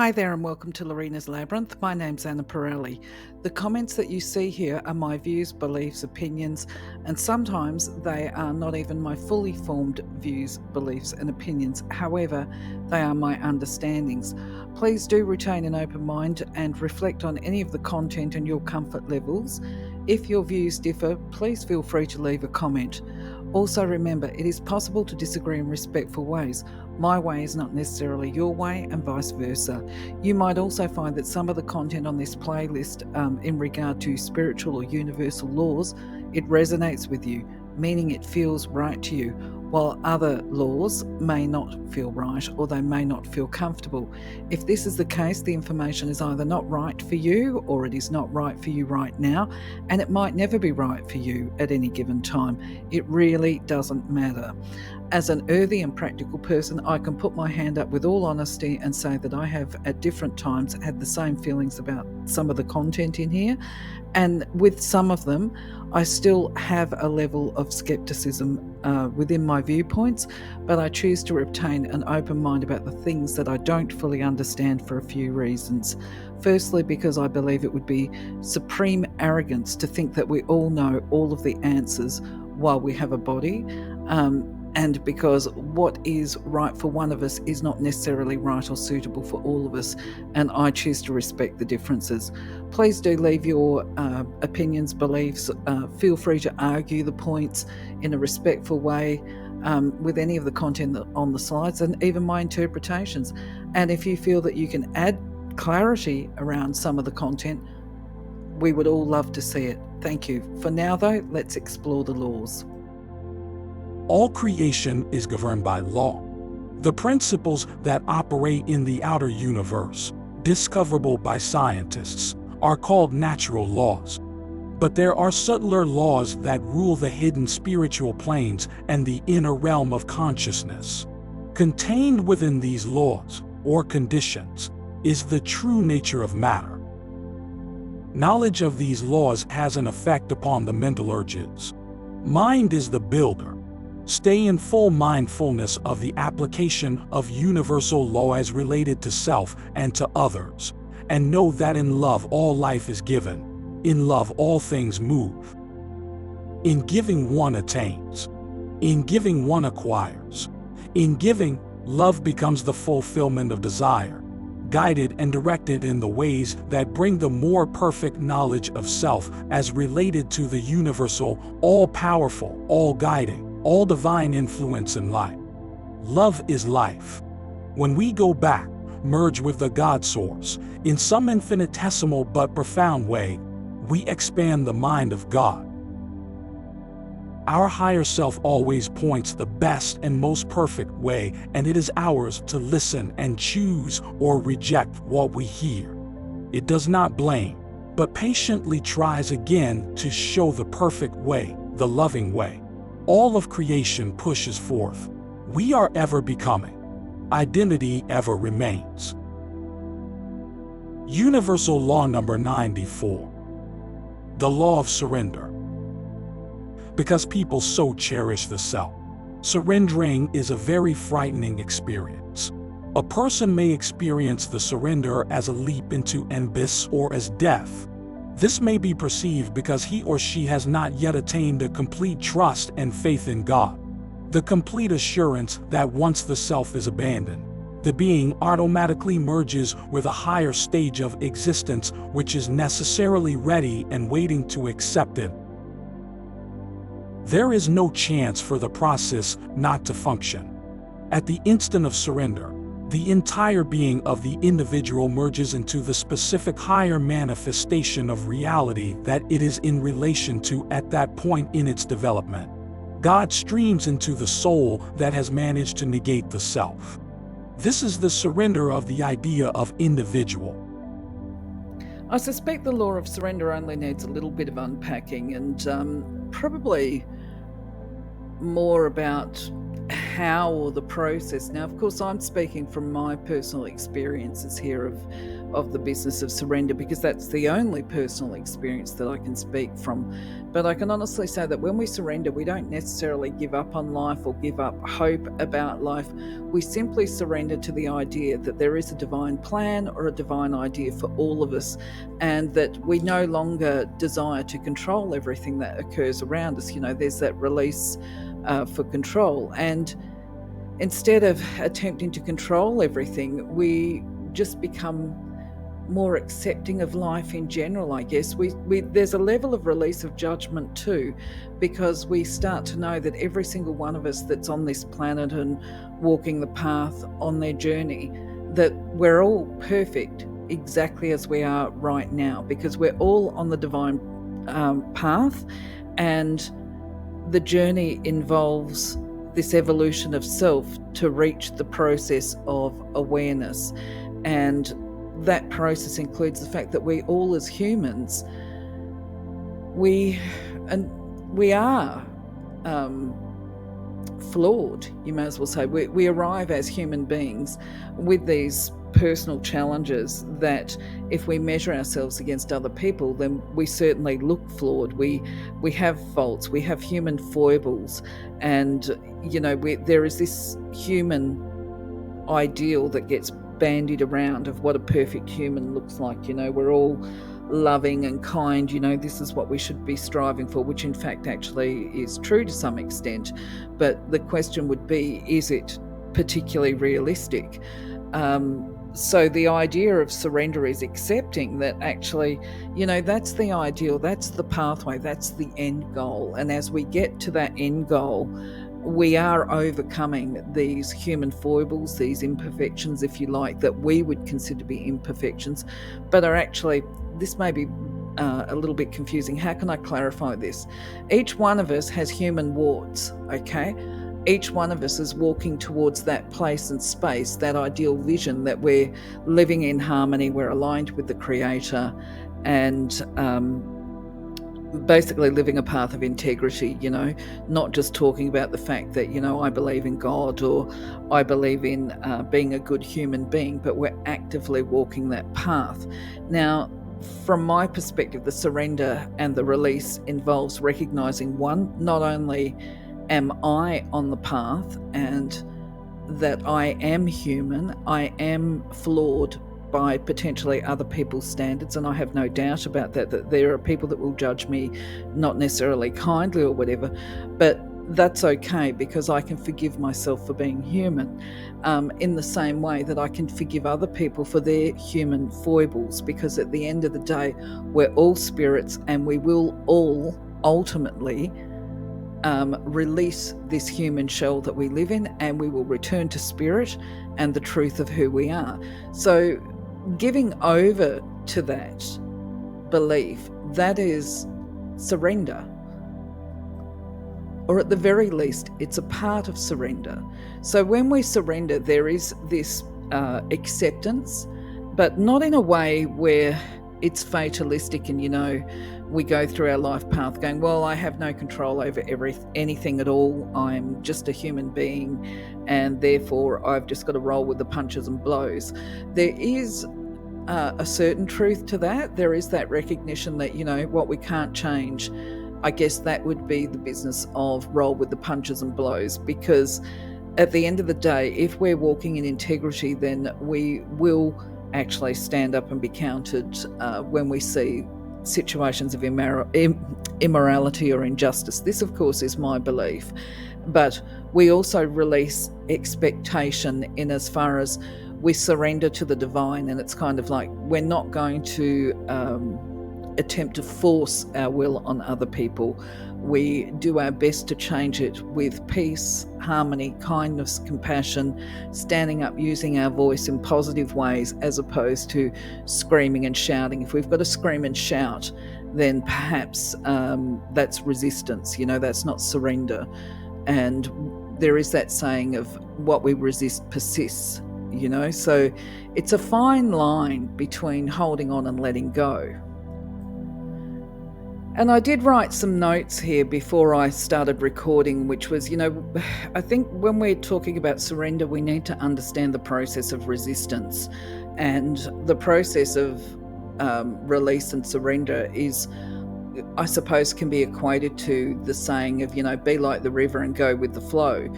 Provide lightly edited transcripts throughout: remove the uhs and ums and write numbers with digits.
Hi there and welcome to Lorena's Labyrinth. My name's Anna Pirelli. The comments that you see here are my views, beliefs, opinions, and sometimes they are not even my fully formed views, beliefs, and opinions. However, they are my understandings. Please do retain an open mind and reflect on any of the content and your comfort levels. If your views differ, please feel free to leave a comment. Also remember, it is possible to disagree in respectful ways. My way is not necessarily your way and vice versa. You might also find that some of the content on this playlist in regard to spiritual or universal laws, it resonates with you, meaning it feels right to you, while other laws may not feel right or they may not feel comfortable. If this is the case, the information is either not right for you or it is not right for you right now, and it might never be right for you at any given time. It really doesn't matter. As an earthy and practical person, I can put my hand up with all honesty and say that I have at different times had the same feelings about some of the content in here. And with some of them, I still have a level of skepticism within my viewpoints, but I choose to retain an open mind about the things that I don't fully understand for a few reasons. Firstly, because I believe it would be supreme arrogance to think that we all know all of the answers while we have a body. And because what is right for one of us is not necessarily right or suitable for all of us, and I choose to respect the differences. Please do leave your opinions, beliefs. Feel free to argue the points in a respectful way with any of the content on the slides and even my interpretations. And if you feel that you can add clarity around some of the content, we would all love to see it. Thank you. For now, though, let's explore the laws. All creation is governed by law. The principles that operate in the outer universe, discoverable by scientists, are called natural laws. But there are subtler laws that rule the hidden spiritual planes and the inner realm of consciousness. Contained within these laws, or conditions, is the true nature of matter. Knowledge of these laws has an effect upon the mental urges. Mind is the builder. Stay in full mindfulness of the application of universal law as related to self and to others, and know that in love all life is given, in love all things move. In giving one attains, in giving one acquires. In giving, love becomes the fulfillment of desire, guided and directed in the ways that bring the more perfect knowledge of self as related to the universal, all-powerful, all-guiding, all divine influence in life. Love is life. When we go back, merge with the God source, in some infinitesimal but profound way, we expand the mind of God. Our higher self always points the best and most perfect way, and it is ours to listen and choose or reject what we hear. It does not blame, but patiently tries again to show the perfect way, the loving way. All of creation pushes forth. We are ever becoming. Identity ever remains. Universal Law number 94. The law of surrender. Because people so cherish the self, surrendering is a very frightening experience. A person may experience the surrender as a leap into an abyss or as death. This may be perceived because he or she has not yet attained a complete trust and faith in God. The complete assurance that once the self is abandoned, the being automatically merges with a higher stage of existence which is necessarily ready and waiting to accept it. There is no chance for the process not to function. At the instant of surrender, the entire being of the individual merges into the specific higher manifestation of reality that it is in relation to at that point in its development. God streams into the soul that has managed to negate the self. This is the surrender of the idea of individual. I suspect the law of surrender only needs a little bit of unpacking and probably more about how or the process. Now, of course, I'm speaking from my personal experiences here of of the business of surrender, because that's the only personal experience that I can speak from. But I can honestly say that when we surrender, we don't necessarily give up on life or give up hope about life. We simply surrender to the idea that there is a divine plan or a divine idea for all of us, and that we no longer desire to control everything that occurs around us. There's that release for control. And instead of attempting to control everything, we just become more accepting of life in general, I guess. There's a level of release of judgment too, because we start to know that every single one of us that's on this planet and walking the path on their journey, that we're all perfect exactly as we are right now, because we're all on the divine path, and the journey involves this evolution of self to reach the process of awareness. And that process includes the fact that we all as humans, we are flawed, you may as well say. We arrive as human beings with these personal challenges that if we measure ourselves against other people, then we certainly look flawed. We have faults, we have human foibles, and there is this human ideal that gets bandied around of what a perfect human looks like. We're all loving and kind, this is what we should be striving for, which in fact actually is true to some extent. But the question would be, is it particularly realistic? So the idea of surrender is accepting that actually, that's the ideal, that's the pathway, that's the end goal. And as we get to that end goal, we are overcoming these human foibles, these imperfections, if you like, that we would consider to be imperfections, but are actually, this may be a little bit confusing. How can I clarify this? Each one of us has human warts, okay? Each one of us is walking towards that place and space, that ideal vision that we're living in harmony, we're aligned with the Creator, and basically living a path of integrity, not just talking about the fact that, I believe in God or I believe in being a good human being, but we're actively walking that path. Now, from my perspective, the surrender and the release involves recognizing, one, not only am I on the path and that I am human, I am flawed by potentially other people's standards, and I have no doubt about that there are people that will judge me not necessarily kindly or whatever, but that's okay, because I can forgive myself for being human, in the same way that I can forgive other people for their human foibles, because at the end of the day, we're all spirits and we will all ultimately release this human shell that we live in, and we will return to spirit and the truth of who we are. So giving over to that belief, that is surrender, or at the very least, it's a part of surrender. So when we surrender, there is this acceptance, but not in a way where it's fatalistic and, we go through our life path going, well, I have no control over anything at all. I'm just a human being, and therefore I've just got to roll with the punches and blows. There is a certain truth to that. There is that recognition that, what we can't change, I guess that would be the business of roll with the punches and blows, because at the end of the day, if we're walking in integrity, then we will actually stand up and be counted when we see situations of immorality or injustice. This, of course, is my belief. But we also release expectation in as far as we surrender to the divine, and it's kind of like we're not going to attempt to force our will on other people. We do our best to change it with peace, harmony, kindness, compassion, standing up, using our voice in positive ways, as opposed to screaming and shouting. If we've got to scream and shout, then perhaps that's resistance, that's not surrender. And there is that saying of what we resist persists, so it's a fine line between holding on and letting go. And I did write some notes here before I started recording, which was, I think when we're talking about surrender, we need to understand the process of resistance. And the process of release and surrender is, I suppose, can be equated to the saying of, be like the river and go with the flow,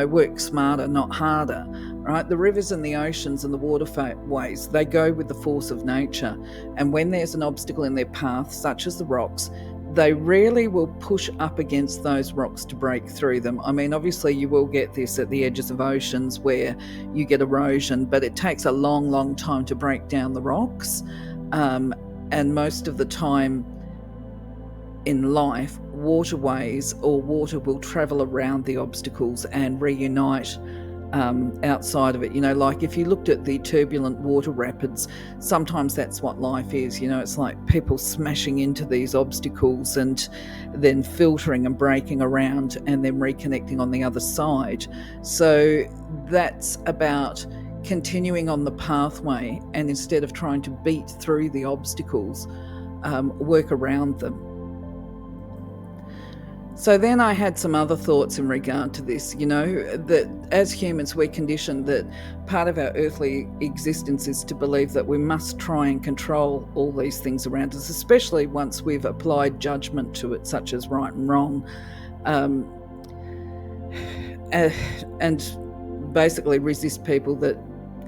work smarter, not harder, right? The rivers and the oceans and the waterways, they go with the force of nature. And when there's an obstacle in their path, such as the rocks, they rarely will push up against those rocks to break through them. I mean, obviously you will get this at the edges of oceans where you get erosion, but it takes a long, long time to break down the rocks. And most of the time, in life, waterways or water will travel around the obstacles and reunite outside of it. Like if you looked at the turbulent water rapids, sometimes that's what life is. It's like people smashing into these obstacles and then filtering and breaking around and then reconnecting on the other side. So that's about continuing on the pathway, and instead of trying to beat through the obstacles, work around them. So then I had some other thoughts in regard to this, that as humans we're conditioned that part of our earthly existence is to believe that we must try and control all these things around us, especially once we've applied judgment to it, such as right and wrong, and basically resist people that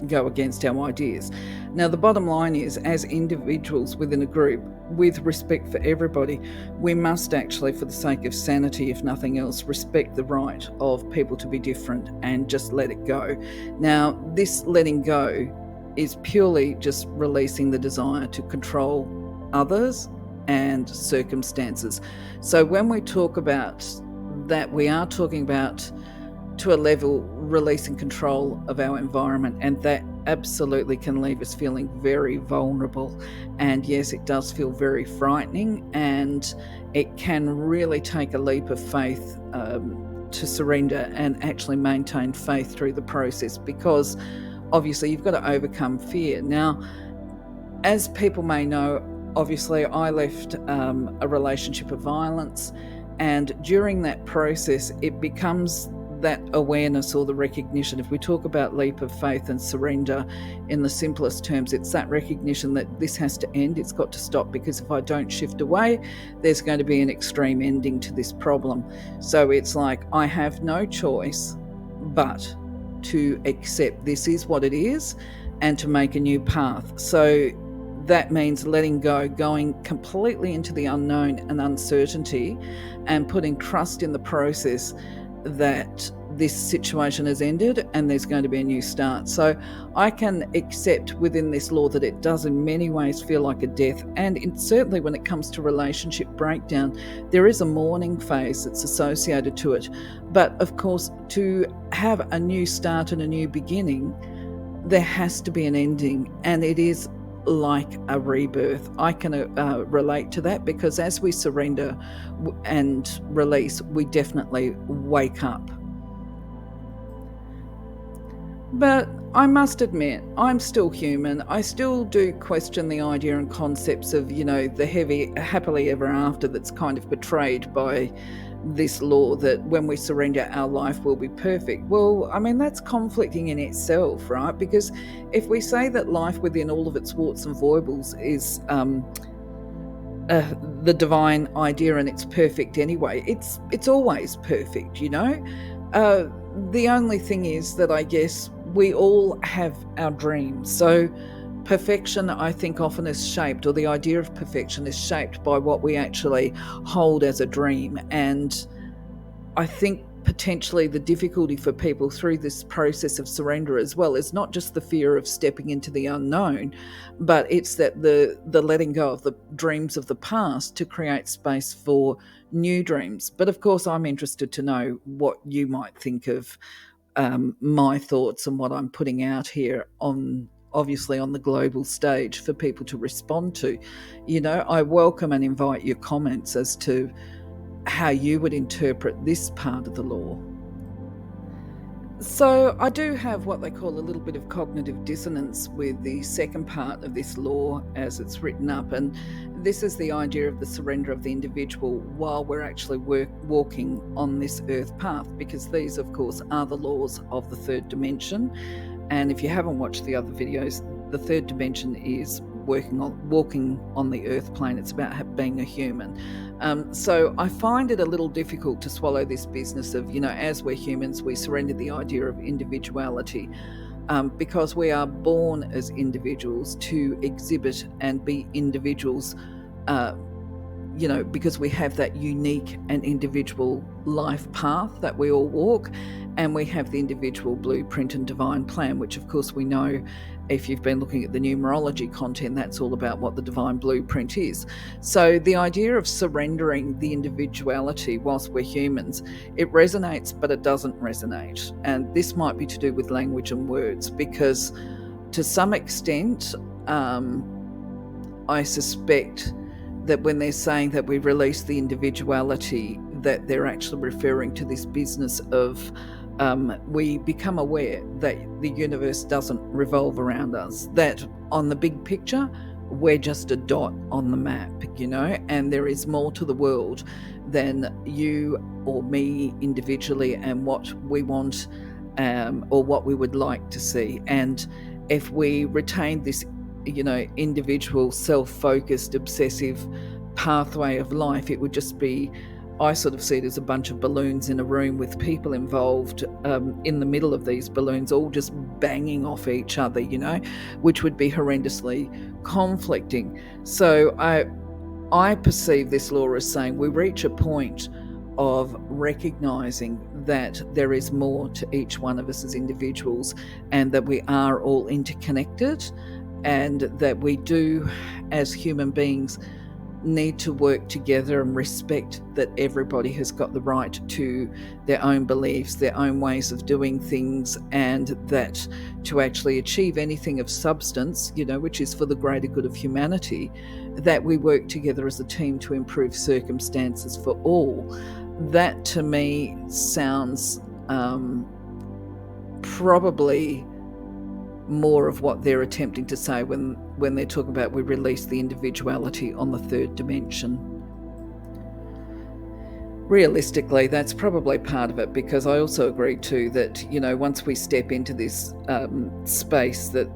go against our ideas. Now, the bottom line is, as individuals within a group, with respect for everybody, we must actually, for the sake of sanity, if nothing else, respect the right of people to be different and just let it go. Now, this letting go is purely just releasing the desire to control others and circumstances. So when we talk about that, we are talking about, to a level, releasing control of our environment, and that absolutely can leave us feeling very vulnerable. And yes, it does feel very frightening, and it can really take a leap of faith to surrender and actually maintain faith through the process, because obviously you've got to overcome fear. Now, as people may know, obviously I left a relationship of violence, and during that process it becomes that awareness or the recognition. If we talk about leap of faith and surrender in the simplest terms, it's that recognition that this has to end, it's got to stop, because if I don't shift away, there's going to be an extreme ending to this problem. So it's like I have no choice but to accept this is what it is and to make a new path. So that means letting go, going completely into the unknown and uncertainty, and putting trust in the process that this situation has ended and there's going to be a new start. So I can accept within this law that it does in many ways feel like a death, and certainly when it comes to relationship breakdown, there is a mourning phase that's associated to it. But of course, to have a new start and a new beginning, there has to be an ending, and it is like a rebirth. I can relate to that, because as we surrender and release, we definitely wake up. But I must admit, I'm still human. I still do question the idea and concepts of, the heavy happily ever after that's kind of portrayed by this law, that when we surrender, our life will be perfect. Well, I mean, that's conflicting in itself, right? Because if we say that life within all of its warts and foibles is the divine idea and it's perfect anyway, it's always perfect, the only thing is that I guess we all have our dreams. So perfection, I think, often is shaped, or the idea of perfection is shaped by what we actually hold as a dream. And I think potentially the difficulty for people through this process of surrender as well is not just the fear of stepping into the unknown, but it's that the letting go of the dreams of the past to create space for new dreams. But of course, I'm interested to know what you might think of my thoughts and what I'm putting out here obviously on the global stage for people to respond to. I welcome and invite your comments as to how you would interpret this part of the law. So I do have what they call a little bit of cognitive dissonance with the second part of this law as it's written up, and this is the idea of the surrender of the individual while we're actually walking on this earth path, because these, of course, are the laws of the third dimension. And if you haven't watched the other videos, the third dimension is walking on the earth plane. It's about being a human. So I find it a little difficult to swallow this business of, as we're humans, we surrender the idea of individuality, because we are born as individuals to exhibit and be individuals, because we have that unique and individual life path that we all walk, and we have the individual blueprint and divine plan, which of course we know, if you've been looking at the numerology content, that's all about what the divine blueprint is. So the idea of surrendering the individuality whilst we're humans, it resonates, but it doesn't resonate. And this might be to do with language and words, because to some extent, I suspect that when they're saying that we release the individuality, that they're actually referring to this business of we become aware that the universe doesn't revolve around us, that on the big picture, we're just a dot on the map, and there is more to the world than you or me individually and what we want, or what we would like to see. And if we retain this individual, self-focused, obsessive pathway of life, it would just be, I sort of see it as a bunch of balloons in a room with people involved in the middle of these balloons, all just banging off each other, which would be horrendously conflicting. So I perceive this law as saying we reach a point of recognizing that there is more to each one of us as individuals, and that we are all interconnected, and that we do, as human beings, need to work together and respect that everybody has got the right to their own beliefs, their own ways of doing things, and that to actually achieve anything of substance, which is for the greater good of humanity, that we work together as a team to improve circumstances for all. That to me sounds probably more of what they're attempting to say when they're talking about we release the individuality on the third dimension. Realistically, that's probably part of it, because I also agree too that, once we step into this space, that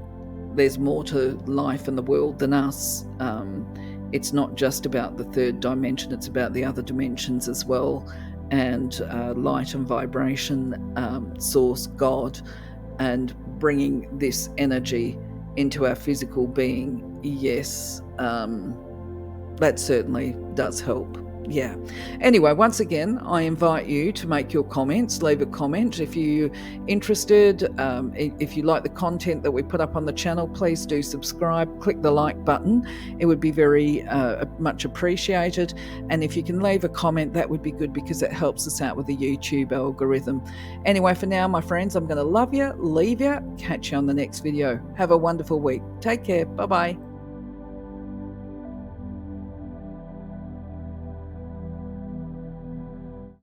there's more to life and the world than us. It's not just about the third dimension, it's about the other dimensions as well, and light and vibration, source, God, and bringing this energy into our physical being. Yes, that certainly does help. Yeah. Anyway, once again, I invite you to make your comments. Leave a comment if you're interested. If you like the content that we put up on the channel, please do subscribe. Click the like button. It would be very much appreciated. And if you can leave a comment, that would be good, because it helps us out with the YouTube algorithm. Anyway, for now, my friends, I'm going to love you, leave you, catch you on the next video. Have a wonderful week. Take care. Bye-bye.